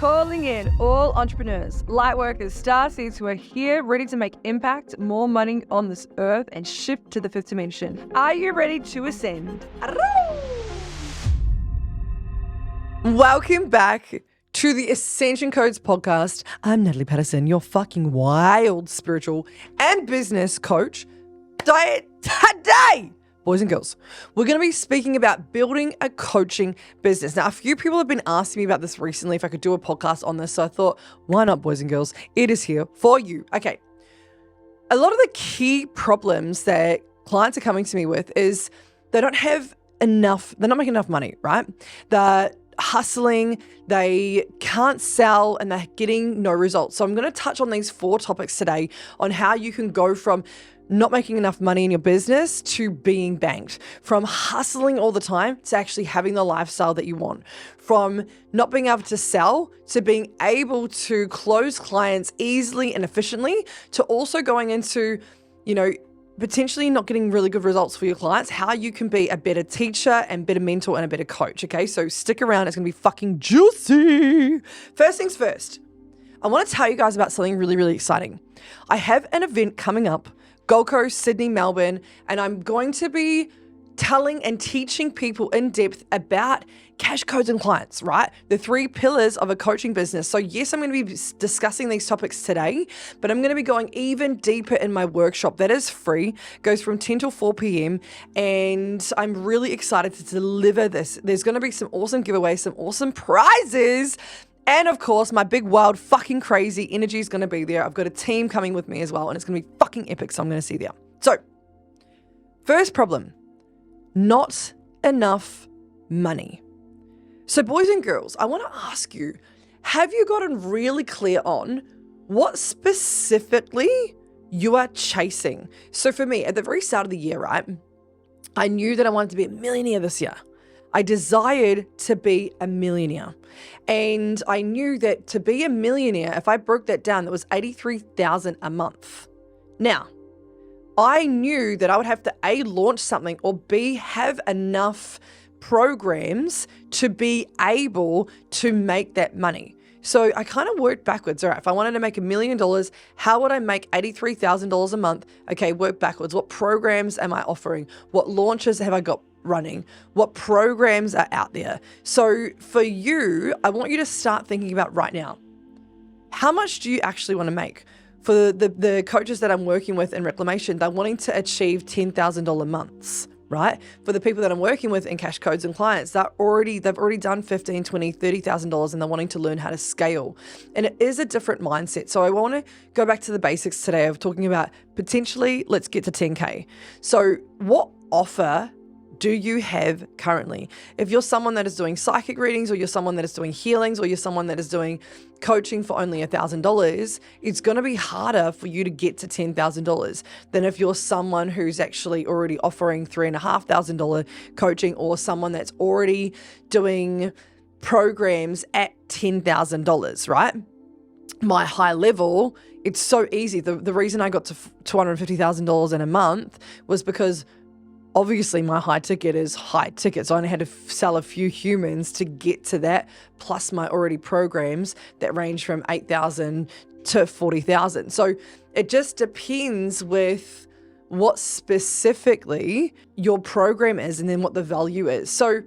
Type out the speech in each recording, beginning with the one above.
calling in all entrepreneurs, light workers, star seeds who are here ready to make impact, more money on this earth, and shift to the fifth dimension. Are you ready to ascend? Welcome back to the Ascension Codes podcast. I'm Natalie Patterson, your fucking wild spiritual and business coach. Today, boys and girls, we're going to be speaking about building a coaching business. Now, a few people have been asking me about this recently, if I could do a podcast on this. So I thought, why not, boys and girls? It is here for you. Okay. A lot of the key problems that clients are coming to me with is they don't have enough, they're not making enough money, right? They're hustling, they can't sell, and they're getting no results. So I'm going to touch on these 4 topics today on how you can go from not making enough money in your business to being banked, from hustling all the time to actually having the lifestyle that you want, from not being able to sell to being able to close clients easily and efficiently, to also going into, potentially not getting really good results for your clients, how you can be a better teacher and better mentor and a better coach. Okay, so stick around. It's going to be fucking juicy. First things first, I want to tell you guys about something really, really exciting. I have an event coming up, Gold Coast, Sydney, Melbourne, and I'm going to be telling and teaching people in depth about cash codes and clients, right? The 3 pillars of a coaching business. So yes, I'm going to be discussing these topics today, but I'm going to be going even deeper in my workshop that is free, goes from 10 till 4 p.m. And I'm really excited to deliver this. There's going to be some awesome giveaways, some awesome prizes. And of course, my big, wild, fucking crazy energy is going to be there. I've got a team coming with me as well, and it's going to be fucking epic. So I'm going to see you there. So first problem, not enough money. So boys and girls, I want to ask you, have you gotten really clear on what specifically you are chasing? So for me, at the very start of the year, right, I knew that I wanted to be a millionaire this year. I desired to be a millionaire. And I knew that to be a millionaire, if I broke that down, that was $83,000 a month. Now, I knew that I would have to A, launch something, or B, have enough programs to be able to make that money. So I kind of worked backwards. All right, if I wanted to make $1 million, how would I make $83,000 a month? Okay, work backwards. What programs am I offering? What launches have I got running? What programs are out there? So for you, I want you to start thinking about right now, how much do you actually want to make? For the coaches that I'm working with in reclamation, they're wanting to achieve $10,000 months, right? For the people that I'm working with in cash codes and clients, they've already done $15,000, $20,000, $30,000, and they're wanting to learn how to scale. And it is a different mindset. So I want to go back to the basics today of talking about potentially, let's get to 10K. So what offer do you have currently? If you're someone that is doing psychic readings, or you're someone that is doing healings, or you're someone that is doing coaching for only $1,000, it's going to be harder for you to get to $10,000 than if you're someone who's actually already offering $3,500 coaching, or someone that's already doing programs at $10,000, right? My high level, it's so easy. The reason I got to $250,000 in a month was because obviously my high ticket is high ticket. So I only had to sell a few humans to get to that, plus my already programs that range from 8,000 to 40,000. So it just depends with what specifically your program is and then what the value is. So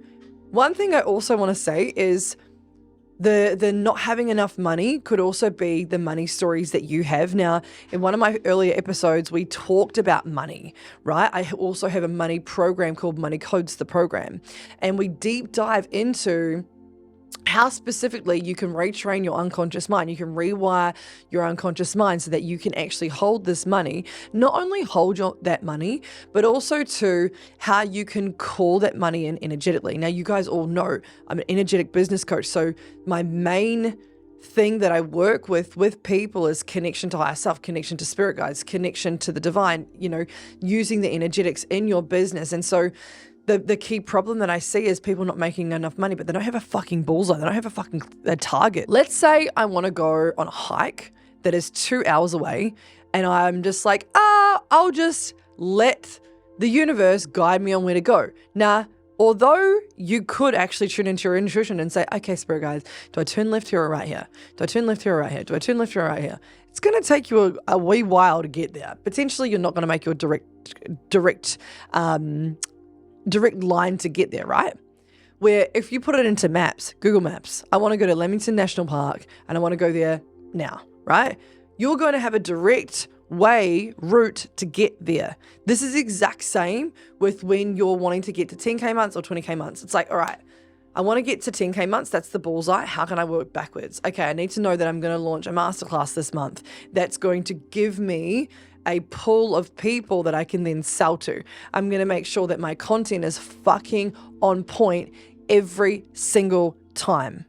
one thing I also want to say is the not having enough money could also be the money stories that you have. Now, in one of my earlier episodes, we talked about money, right? I also have a money program called MONETIZE, the program. And we deep dive into how specifically you can retrain your unconscious mind. You can rewire your unconscious mind so that you can actually hold this money, not only hold that money, but also to how you can call that money in energetically. Now, you guys all know I'm an energetic business coach. So my main thing that I work with people is connection to higher self, connection to spirit guides, connection to the divine, using the energetics in your business. And so the key problem that I see is people not making enough money, but they don't have a fucking bullseye. They don't have a target. Let's say I want to go on a hike that is 2 hours away, and I'm just like, I'll just let the universe guide me on where to go. Now, although you could actually tune into your intuition and say, okay, spirit guides, do I turn left here or right here? Do I turn left here or right here? Do I turn left here or right here? It's going to take you a wee while to get there. Potentially, you're not going to make your direct line to get there, right? Where if you put it into maps, Google Maps, I want to go to Leamington National Park and I want to go there now, right? You're going to have a direct route to get there. This is the exact same with when you're wanting to get to 10K months or 20K months. It's like, all right, I want to get to 10K months. That's the bullseye. How can I work backwards? Okay, I need to know that I'm going to launch a masterclass this month. That's going to give me a pool of people that I can then sell to. I'm going to make sure that my content is fucking on point every single time,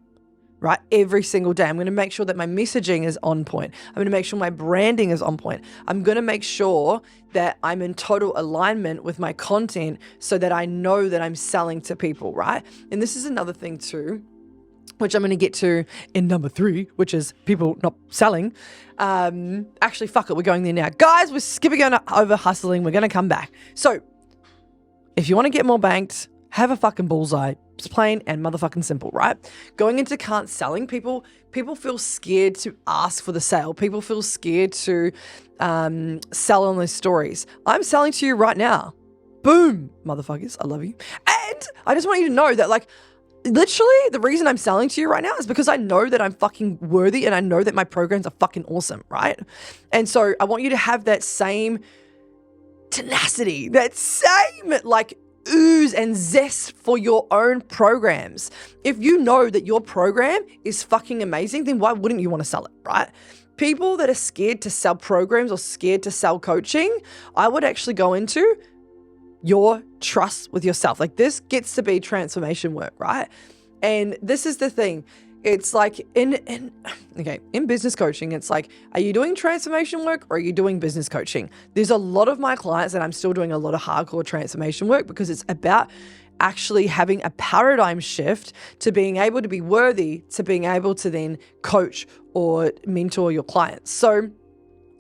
right? Every single day. I'm going to make sure that my messaging is on point. I'm going to make sure my branding is on point. I'm going to make sure that I'm in total alignment with my content so that I know that I'm selling to people, right? And this is another thing too, which I'm going to get to in number 3, which is people not selling. Actually, fuck it. We're going there now. Guys, we're skipping over hustling. We're going to come back. So if you want to get more banked, have a fucking bullseye. It's plain and motherfucking simple, right? Going into can't selling, people feel scared to ask for the sale. People feel scared to sell on those stories. I'm selling to you right now. Boom, motherfuckers. I love you. And I just want you to know that, like, literally the reason I'm selling to you right now is because I know that I'm fucking worthy and I know that my programs are fucking awesome, right? And so I want you to have that same tenacity, that same, like, ooze and zest for your own programs. If you know that your program is fucking amazing, then why wouldn't you want to sell it, right? People that are scared to sell programs or scared to sell coaching, I would actually go into your trust with yourself. Like, this gets to be transformation work, right? And this is the thing. It's like in business coaching, it's like, are you doing transformation work or are you doing business coaching? There's a lot of my clients that I'm still doing a lot of hardcore transformation work because it's about actually having a paradigm shift to being able to be worthy, to being able to then coach or mentor your clients. So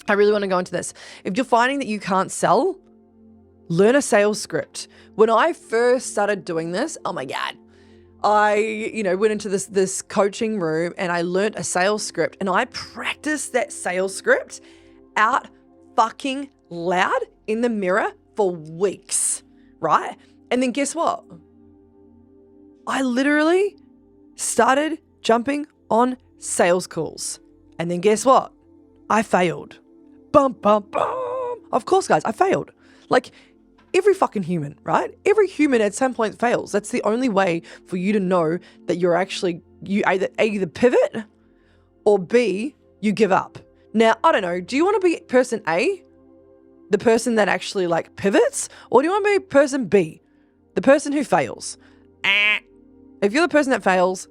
I really want to go into this. If you're finding that you can't sell, learn a sales script. When I first started doing this, oh my God, I, went into this coaching room and I learned a sales script and I practiced that sales script out fucking loud in the mirror for weeks, right? And then guess what? I literally started jumping on sales calls. And then guess what? I failed. Bum, bum, bum. Of course, guys, I failed. Like, every fucking human, right? Every human at some point fails. That's the only way for you to know that you either pivot or B, you give up. Now, I don't know. Do you want to be person A, the person that actually like pivots, or do you want to be person B, the person who fails? If you're the person that fails,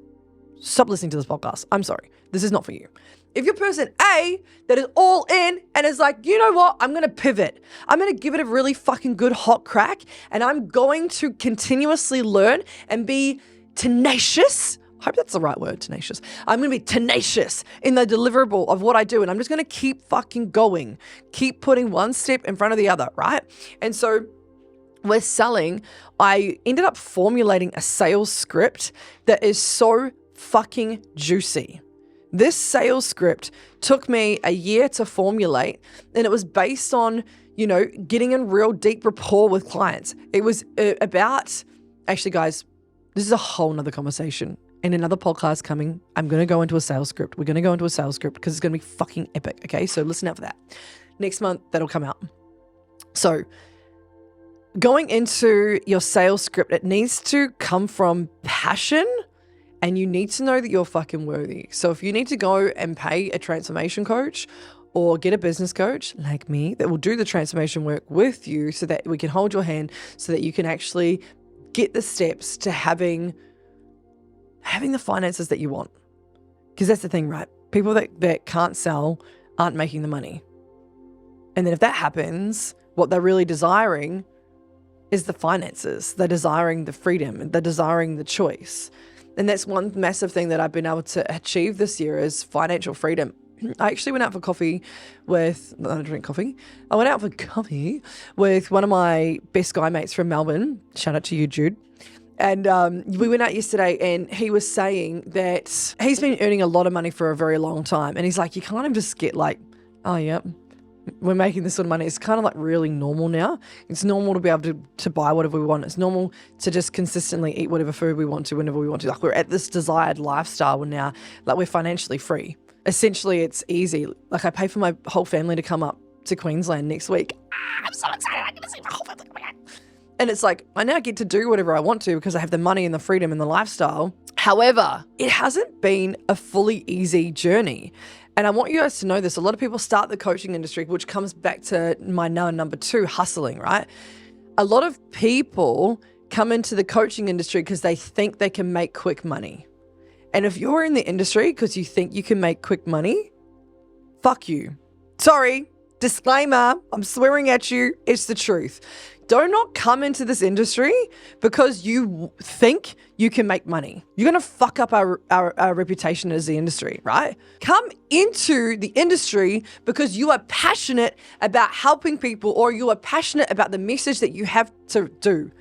stop listening to this podcast. I'm sorry. This is not for you. If you're person A that is all in and is like, you know what, I'm going to pivot. I'm going to give it a really fucking good hot crack and I'm going to continuously learn and be tenacious. I hope that's the right word, tenacious. I'm going to be tenacious in the deliverable of what I do and I'm just going to keep fucking going. Keep putting one step in front of the other, right? And so with selling, I ended up formulating a sales script that is so fucking juicy. This sales script took me a year to formulate, and it was based on, getting in real deep rapport with clients. It was about, actually, guys, this is a whole nother conversation. In another podcast coming, I'm going to go into a sales script. We're going to go into a sales script because it's going to be fucking epic, okay? So listen out for that. Next month, that'll come out. So going into your sales script, it needs to come from passion. And you need to know that you're fucking worthy. So if you need to go and pay a transformation coach or get a business coach like me that will do the transformation work with you so that we can hold your hand so that you can actually get the steps to having the finances that you want. Because that's the thing, right? People that can't sell aren't making the money. And then if that happens, what they're really desiring is the finances. They're desiring the freedom. They're desiring the choice. And that's one massive thing that I've been able to achieve this year is financial freedom. I actually went out for coffee I don't drink coffee. I went out for coffee with one of my best guy mates from Melbourne. Shout out to you, Jude. And we went out yesterday and he was saying that he's been earning a lot of money for a very long time. And he's like, you kind of just get like, oh, yeah, we're making this sort of money. It's kind of like really normal now. It's normal to be able to buy whatever we want. It's normal to just consistently eat whatever food we want to whenever we want to. Like we're at this desired lifestyle now. Like we're financially free. Essentially, it's easy. Like I pay for my whole family to come up to Queensland next week. I'm so excited. I get to see my whole family. Oh my God. And it's like, I now get to do whatever I want to because I have the money and the freedom and the lifestyle. However, it hasn't been a fully easy journey. And I want you guys to know this. A lot of people start the coaching industry, which comes back to my number 2, hustling, right? A lot of people come into the coaching industry because they think they can make quick money. And if you're in the industry because you think you can make quick money, fuck you. Sorry, disclaimer, I'm swearing at you. It's the truth. Do not come into this industry because you think you can make money. You're going to fuck up our reputation as the industry, right? Come into the industry because you are passionate about helping people or you are passionate about the message that you have to do.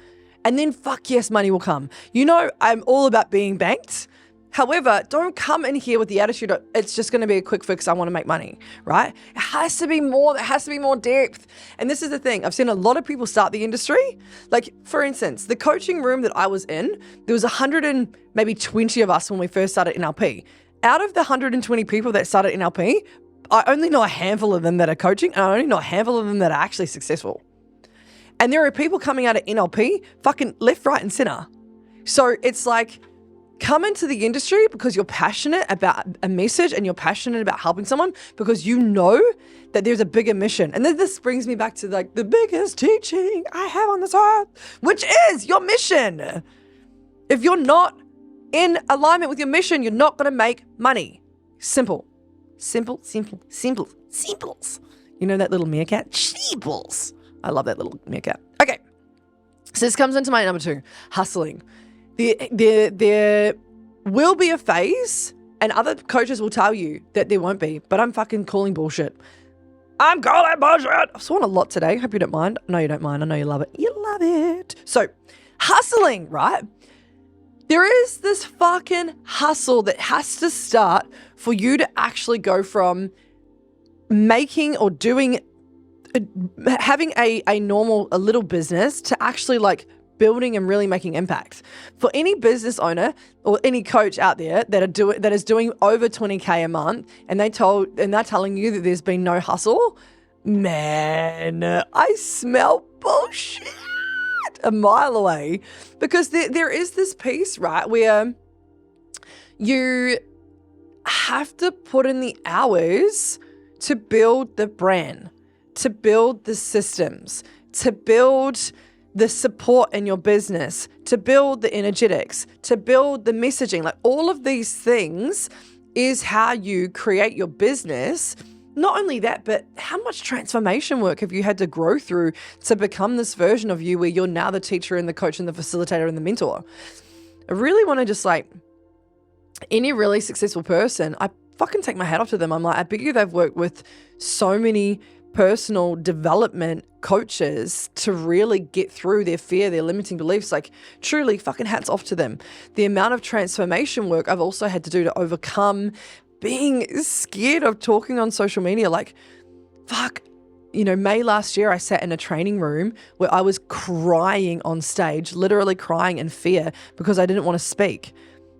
And then fuck yes, money will come. You know, I'm all about being banked. However, don't come in here with the attitude of it's just going to be a quick fix. I want to make money, right? It has to be more. There has to be more depth. And this is the thing. I've seen a lot of people start the industry. Like, for instance, the coaching room that I was in, there was 120 of us when we first started NLP. Out of the 120 people that started NLP, I only know a handful of them that are coaching, and I only know a handful of them that are actually successful. And there are people coming out of NLP fucking left, right, and center. So it's like, come into the industry because you're passionate about a message and you're passionate about helping someone because you know that there's a bigger mission. And then this brings me back to like the biggest teaching I have on this earth, which is your mission. If you're not in alignment with your mission, you're not going to make money. Simple. Simple, simple, simple, simples. You know that little meerkat? Sheeples. I love that little meerkat. Okay. So this comes into my number 2, hustling. There will be a phase, and other coaches will tell you that there won't be, but I'm fucking calling bullshit. I'm calling bullshit. I've sworn a lot today. Hope you don't mind. No, you don't mind. I know you love it. You love it. So, hustling, right? There is this fucking hustle that has to start for you to actually go from making or doing, having a little business to actually like building and really making impact. For any business owner or any coach out there that is doing over 20K a month and they're telling you that there's been no hustle, man, I smell bullshit a mile away. Because there is this piece, right, where you have to put in the hours to build the brand, to build the systems, to build the support in your business, to build the energetics, to build the messaging. Like all of these things is how you create your business. Not only that, but how much transformation work have you had to grow through to become this version of you where you're now the teacher and the coach and the facilitator and the mentor? I really want to just like, any really successful person, I fucking take my hat off to them. I'm like, I bet you they've worked with so many personal development coaches to really get through their fear, their limiting beliefs. Like truly fucking hats off to them. The amount of transformation work I've also had to do to overcome being scared of talking on social media. Like fuck, May last year I sat in a training room where I was crying on stage, literally crying in fear because I didn't want to speak.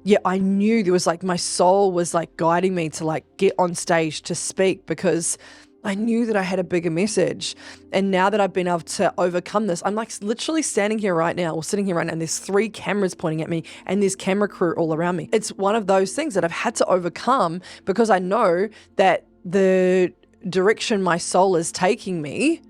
Yet I knew there was like, my soul was like guiding me to like get on stage to speak because I knew that I had a bigger message. And now that I've been able to overcome this, I'm like literally standing here right now or sitting here right now and there's 3 cameras pointing at me and there's camera crew all around me. It's one of those things that I've had to overcome because I know that the direction my soul is taking me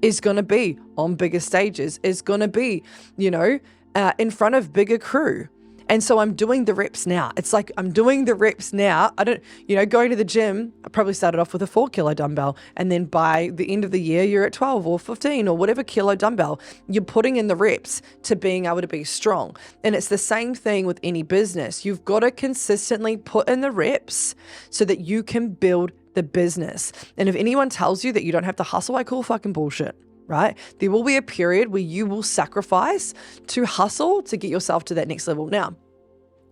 is going to be on bigger stages, is going to be, in front of bigger crew. And so I'm doing the reps now. It's like I'm doing the reps now. I don't, going to the gym, I probably started off with a 4 kilo dumbbell. And then by the end of the year, you're at 12 or 15 or whatever kilo dumbbell. You're putting in the reps to being able to be strong. And it's the same thing with any business. You've got to consistently put in the reps so that you can build the business. And if anyone tells you that you don't have to hustle, I call fucking bullshit. right? There will be a period where you will sacrifice to hustle to get yourself to that next level. Now,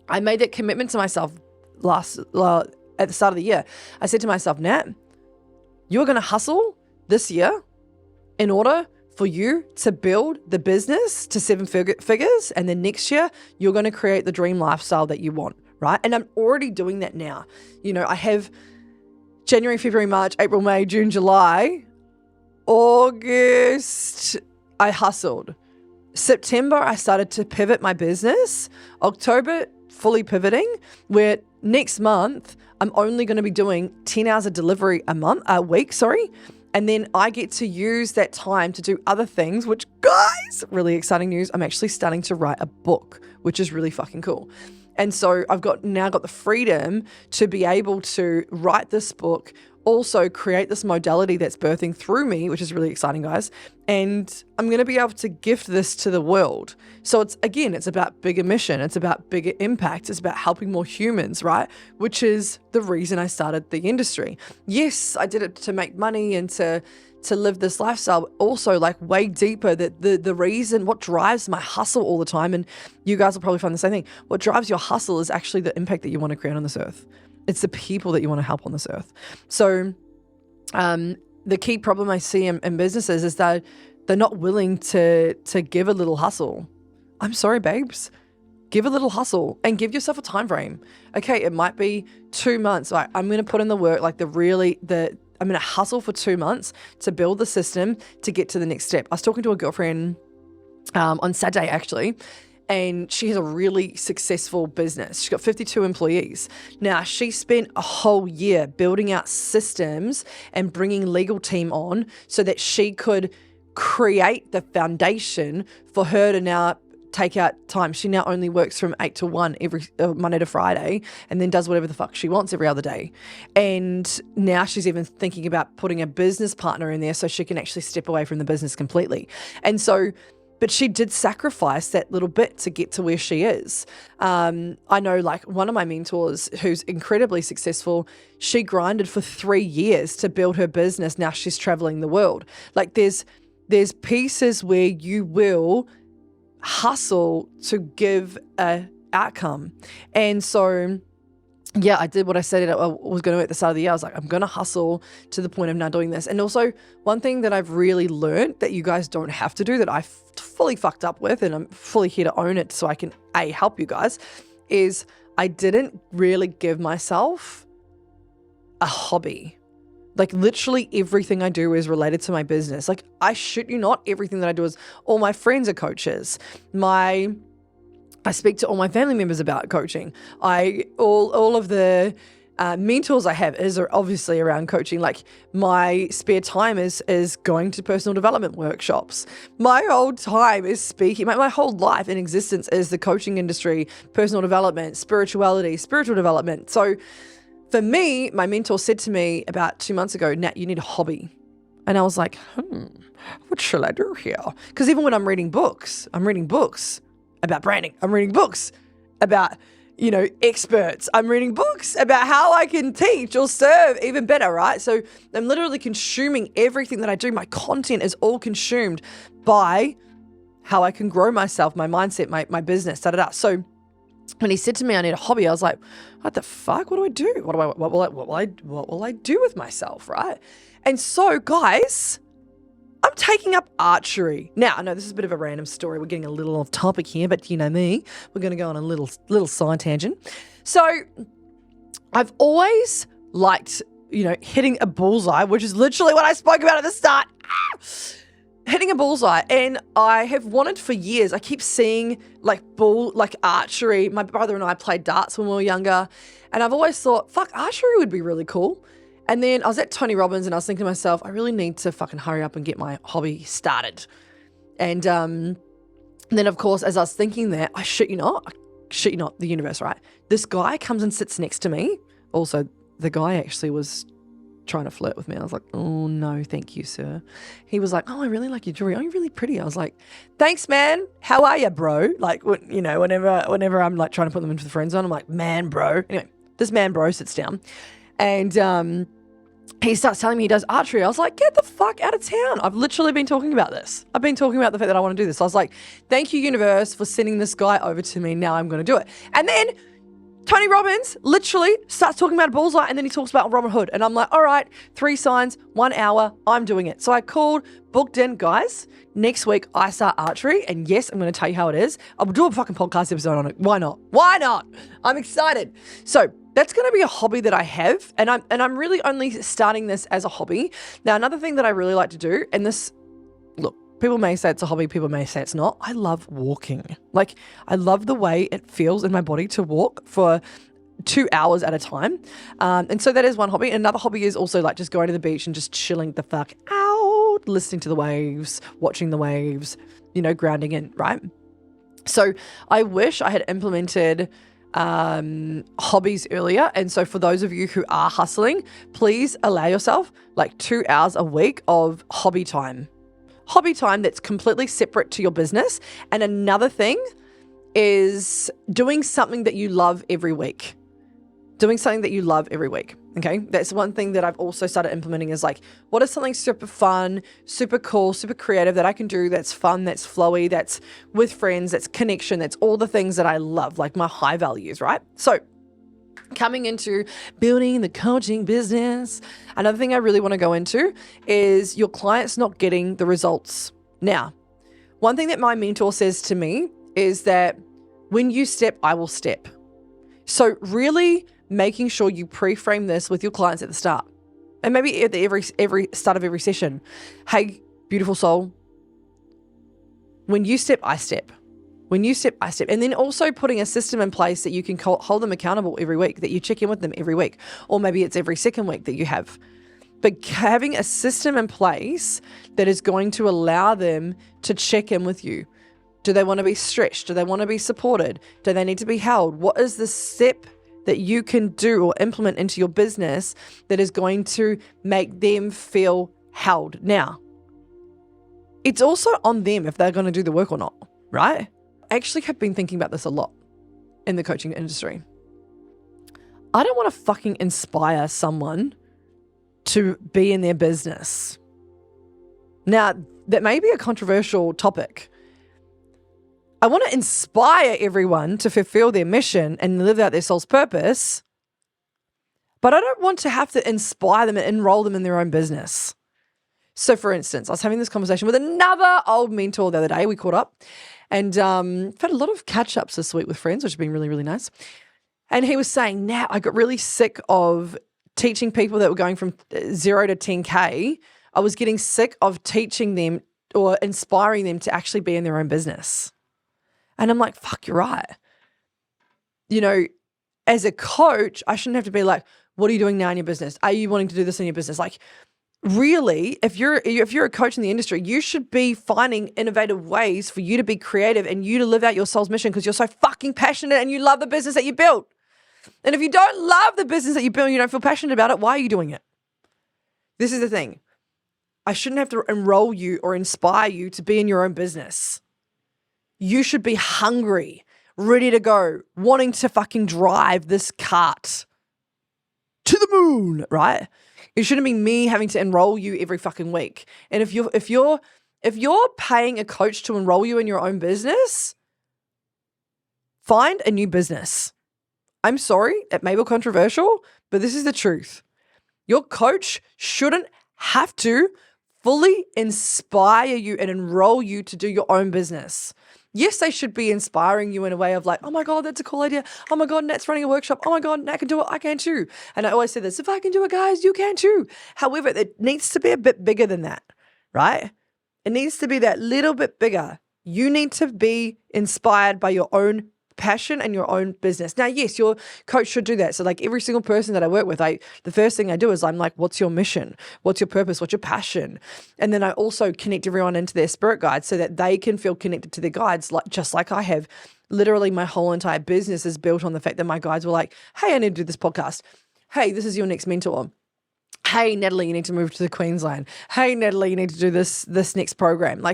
I made that commitment to myself at the start of the year. I said to myself, Nat, you're going to hustle this year in order for you to build the business to 7 figures. And then next year, you're going to create the dream lifestyle that you want, right? And I'm already doing that now. I have January, February, March, April, May, June, July, August, I hustled. September, I started to pivot my business. October, fully pivoting, where next month, I'm only going to be doing 10 hours of delivery a week. And then I get to use that time to do other things, which, guys, really exciting news. I'm actually starting to write a book, which is really fucking cool. And so I've now got the freedom to be able to write this book, also create this modality that's birthing through me, which is really exciting, guys. And I'm going to be able to gift this to the world. So it's about bigger mission. It's about bigger impact. It's about helping more humans, right? Which is the reason I started the industry. Yes, I did it to make money and to live this lifestyle, but also like way deeper, that the reason, what drives my hustle all the time, and you guys will probably find the same thing, what drives your hustle is actually the impact that you want to create on this earth. It's the people that you want to help on this earth. So the key problem I see in businesses is that they're not willing to give a little hustle. I'm sorry, babes. Give a little hustle and give yourself a time frame. Okay, it might be 2 months. Like, I'm going to put in the work, I'm going to hustle for 2 months to build the system to get to the next step. I was talking to a girlfriend on Saturday, actually, and she has a really successful business. She's got 52 employees. Now, she spent a whole year building out systems and bringing legal team on so that she could create the foundation for her to now take out time. She now only works from 8 to 1 every Monday to Friday, and then does whatever the fuck she wants every other day. And now she's even thinking about putting a business partner in there so she can actually step away from the business completely. And so, but she did sacrifice that little bit to get to where she is. I know, like, one of my mentors who's incredibly successful, she grinded for 3 years to build her business. Now she's traveling the world. Like, there's pieces where you will hustle to give a outcome. And so, yeah, I did what I said I was going to at the start of the year. I was like, I'm going to hustle to the point of now doing this. And also, one thing that I've really learned that you guys don't have to do, that I fully fucked up with, and I'm fully here to own it so I can help you guys, is I didn't really give myself a hobby. Like, literally everything I do is related to my business. Like, I shit you not, everything that I do is, all my friends are coaches. I speak to all my family members about coaching. All of the mentors I have are obviously around coaching. Like, my spare time is going to personal development workshops. My whole time is speaking. My whole life in existence is the coaching industry, personal development, spirituality, spiritual development. So for me, my mentor said to me about 2 months ago, Nat, you need a hobby. And I was like, what shall I do here? Because even when I'm reading books about branding. I'm reading books about, experts. I'm reading books about how I can teach or serve even better, right? So I'm literally consuming everything that I do. My content is all consumed by how I can grow myself, my mindset, my business, da-da-da. So when he said to me, I need a hobby, I was like, what the fuck? What do I do? What will I do with myself, right? And so, guys, I'm taking up archery. Now, I know this is a bit of a random story. We're getting a little off topic here, but you know me, we're going to go on a little side tangent. So I've always liked, hitting a bullseye, which is literally what I spoke about at the start. Hitting a bullseye. And I have wanted for years. I keep seeing like archery. My brother and I played darts when we were younger. And I've always thought, fuck, archery would be really cool. And then I was at Tony Robbins and I was thinking to myself, I really need to fucking hurry up and get my hobby started. And then, of course, as I was thinking that, I shit you not, the universe, right? This guy comes and sits next to me. Also, the guy actually was trying to flirt with me. I was like, oh, no, thank you, sir. He was like, oh, I really like your jewelry. Oh, you're really pretty. I was like, thanks, man. How are you, bro? Like, whenever I'm like trying to put them into the friend zone, I'm like, man, bro. Anyway, this man, bro, sits down. And he starts telling me he does archery. I was like, get the fuck out of town. I've literally been talking about this. I've been talking about the fact that I want to do this. I was like, thank you, universe, for sending this guy over to me. Now I'm going to do it. And then Tony Robbins literally starts talking about a bullseye, and then he talks about Robin Hood. And I'm like, all right, 3 signs, 1 hour, I'm doing it. So I called, booked in, guys, next week I start archery. And yes, I'm going to tell you how it is. I'll do a fucking podcast episode on it. Why not? Why not? I'm excited. So that's going to be a hobby that I have. And I'm really only starting this as a hobby. Now, another thing that I really like to do, and this, look, people may say it's a hobby, people may say it's not. I love walking. Like, I love the way it feels in my body to walk for 2 hours at a time. And so that is one hobby. Another hobby is also like just going to the beach and just chilling the fuck out, listening to the waves, watching the waves, grounding in, right? So I wish I had implemented hobbies earlier. And so for those of you who are hustling, please allow yourself like 2 hours a week of hobby time that's completely separate to your business. And another thing is doing something that you love every week. Okay. That's one thing that I've also started implementing is like, what is something super fun, super cool, super creative that I can do that's fun, that's flowy, that's with friends, that's connection, that's all the things that I love, like my high values, right? So coming into building the coaching business, another thing I really want to go into is your clients not getting the results. Now, one thing that my mentor says to me is that when you step, I will step. So really making sure you pre-frame this with your clients at the start. And maybe at the every start of every session. Hey, beautiful soul, when you step, I step. When you step, I step. And then also putting a system in place that you can hold them accountable every week, that you check in with them every week. Or maybe it's every second week that you have. But having a system in place that is going to allow them to check in with you. Do they want to be stretched? Do they want to be supported? Do they need to be held? What is the step that you can do or implement into your business that is going to make them feel held? Now, it's also on them if they're going to do the work or not, right? I actually have been thinking about this a lot in the coaching industry. I don't want to fucking inspire someone to be in their business. Now, that may be a controversial topic. I want to inspire everyone to fulfill their mission and live out their soul's purpose, but I don't want to have to inspire them and enroll them in their own business. So for instance, I was having this conversation with another old mentor the other day. We caught up and I've had a lot of catch-ups this week with friends, which have been really, really nice. And he was saying, now I got really sick of teaching people that were going from 0 to 10K. I was getting sick of teaching them or inspiring them to actually be in their own business. And I'm like, fuck, you're right. As a coach, I shouldn't have to be like, what are you doing now in your business? Are you wanting to do this in your business? Like, really, if you're a coach in the industry, you should be finding innovative ways for you to be creative and you to live out your soul's mission because you're so fucking passionate and you love the business that you built. And if you don't love the business that you built and you don't feel passionate about it, why are you doing it? This is the thing. I shouldn't have to enroll you or inspire you to be in your own business. You should be hungry, ready to go, wanting to fucking drive this cart to the moon, right? It shouldn't be me having to enroll you every fucking week. And if you're paying a coach to enroll you in your own business, find a new business. I'm sorry, it may be controversial, but this is the truth. Your coach shouldn't have to fully inspire you and enroll you to do your own business. Yes, they should be inspiring you in a way of like, oh my God, that's a cool idea. Oh my God, Nat's running a workshop. Oh my God, Nat can do it. I can too. And I always say this, if I can do it, guys, you can too. However, it needs to be a bit bigger than that, right? It needs to be that little bit bigger. You need to be inspired by your own passion and your own business. Now, yes, your coach should do that. So like every single person that I work with, the first thing I do is I'm like, what's your mission? What's your purpose? What's your passion? And then I also connect everyone into their spirit guides so that they can feel connected to their guides, just like I have. Literally my whole entire business is built on the fact that my guides were like, hey, I need to do this podcast. Hey, this is your next mentor. Hey, Natalie, you need to move to the Queensland. Hey, Natalie, you need to do this next program.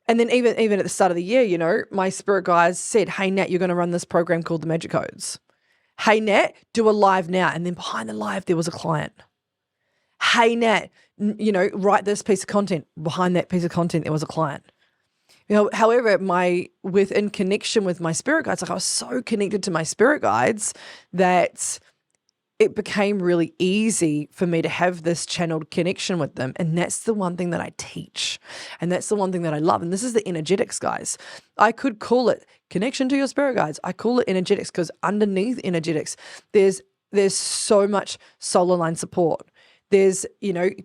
And then even at the start of the year, my spirit guides said, hey, Nat, you're going to run this program called the Magic Codes. Hey, Nat, do a live now. And then behind the live, there was a client. hey, Nat, write this piece of content. Behind that piece of content, there was a client. However, in connection with my spirit guides, like I was so connected to my spirit guides that it became really easy for me to have this channeled connection with them. And that's the one thing that I teach. And that's the one thing that I love. And this is the energetics, guys. I could call it connection to your spirit guides. I call it energetics because underneath energetics, there's so much solar line support. There's,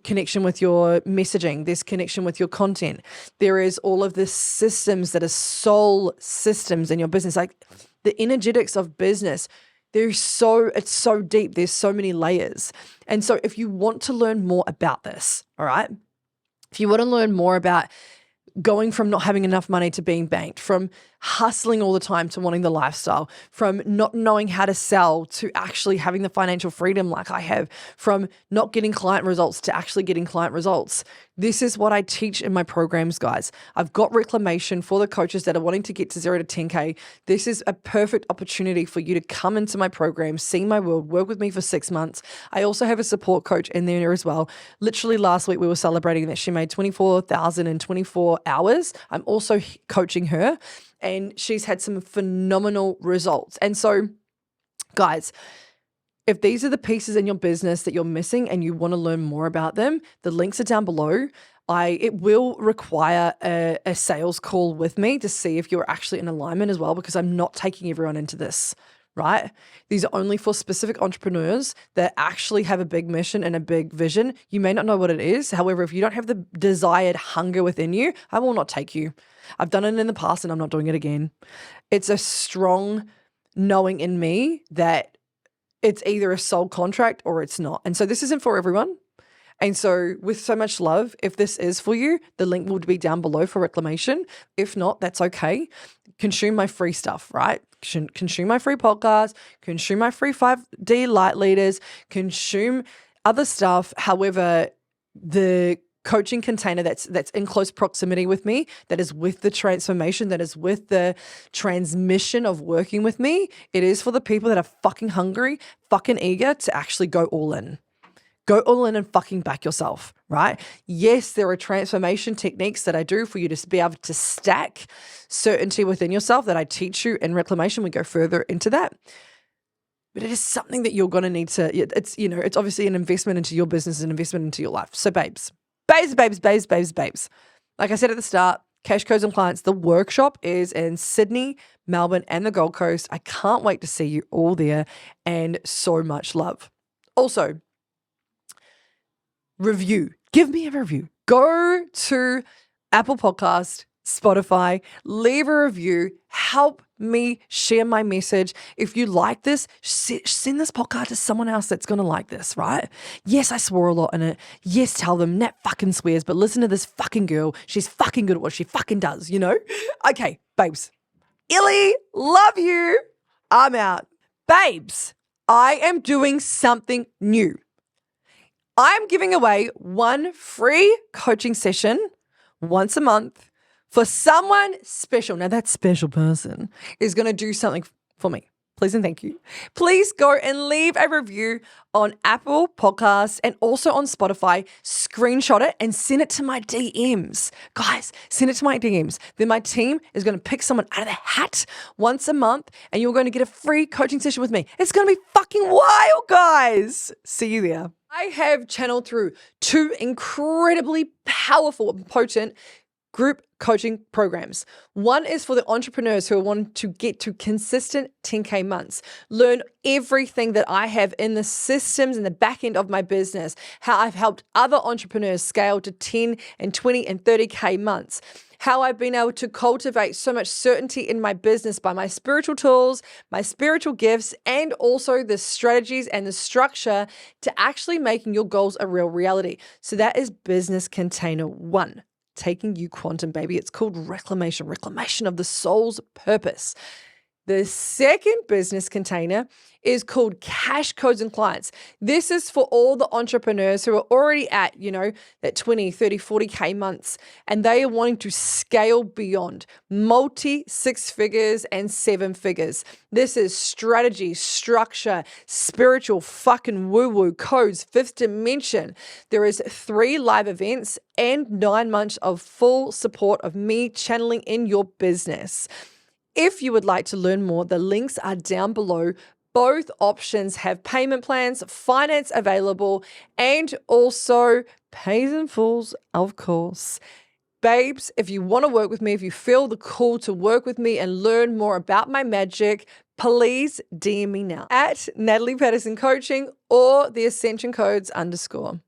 connection with your messaging. There's connection with your content. There is all of the systems that are soul systems in your business. Like the energetics of business, it's so deep. There's so many layers. And so if you want to learn more about this, all right, if you want to learn more about going from not having enough money to being banked, from hustling all the time to wanting the lifestyle, from not knowing how to sell to actually having the financial freedom like I have, from not getting client results to actually getting client results. This is what I teach in my programs, guys. I've got reclamation for the coaches that are wanting to get to 0 to 10K. This is a perfect opportunity for you to come into my program, see my world, work with me for 6 months. I also have a support coach in there as well. Literally last week we were celebrating that she made 24,000 in 24 hours. I'm also coaching her, and she's had some phenomenal results. And so, guys, if these are the pieces in your business that you're missing and you want to learn more about them, the links are down below. It will require a sales call with me to see if you're actually in alignment as well, because I'm not taking everyone into this, right? These are only for specific entrepreneurs that actually have a big mission and a big vision. You may not know what it is. However, if you don't have the desired hunger within you, I will not take you. I've done it in the past and I'm not doing it again. It's a strong knowing in me that it's either a soul contract or it's not. And so this isn't for everyone. And so with so much love, if this is for you, the link will be down below for reclamation. If not, that's okay. Consume my free stuff, right? Consume my free podcast, consume my free 5D light leaders, consume other stuff. However, the coaching container that's in close proximity with me, that is with the transformation, that is with the transmission of working with me, it is for the people that are fucking hungry, fucking eager to actually go all in. Go all in and fucking back yourself, right? Yes, there are transformation techniques that I do for you to be able to stack certainty within yourself that I teach you in reclamation. We go further into that. But it is something that you're going to need to, it's obviously an investment into your business, an investment into your life. So babes. Like I said at the start, Cash Codes and Clients, the workshop is in Sydney, Melbourne, and the Gold Coast. I can't wait to see you all there, and so much love. Also, review. Give me a review. Go to Apple Podcast, Spotify, leave a review. Help me share my message. If you like this, send this podcast to someone else that's going to like this, right? Yes, I swore a lot in it. Yes, tell them Nat fucking swears, but listen to this fucking girl. She's fucking good at what she fucking does, Okay, babes. Illy, love you. I'm out. Babes, I am doing something new. I'm giving away one free coaching session once a month for someone special. Now, that special person is going to do something for me. Please and thank you. Please go and leave a review on Apple Podcasts and also on Spotify. Screenshot it and send it to my DMs. Guys, send it to my DMs. Then my team is going to pick someone out of the hat once a month and you're going to get a free coaching session with me. It's going to be fucking wild, guys. See you there. I have channeled through 2 incredibly powerful and potent group coaching programs. One is for the entrepreneurs who want to get to consistent 10K months, learn everything that I have in the systems in the back end of my business, how I've helped other entrepreneurs scale to 10 and 20 and 30K months, how I've been able to cultivate so much certainty in my business by my spiritual tools, my spiritual gifts, and also the strategies and the structure to actually making your goals a real reality. So that is Business Container 1. Taking you quantum, baby. It's called reclamation of the soul's purpose. The second business container is called Cash Codes and Clients. This is for all the entrepreneurs who are already at, that 20, 30, 40K months, and they are wanting to scale beyond multi 6 figures and 7 figures. This is strategy, structure, spiritual fucking woo-woo codes, fifth dimension. There is 3 live events and 9 months of full support of me channeling in your business. If you would like to learn more, the links are down below. Both options have payment plans, finance available, and also pays in fulls, of course. Babes, if you want to work with me, if you feel the call to work with me and learn more about my magic, please DM me now at Natalie Patterson Coaching or the Ascension Codes _.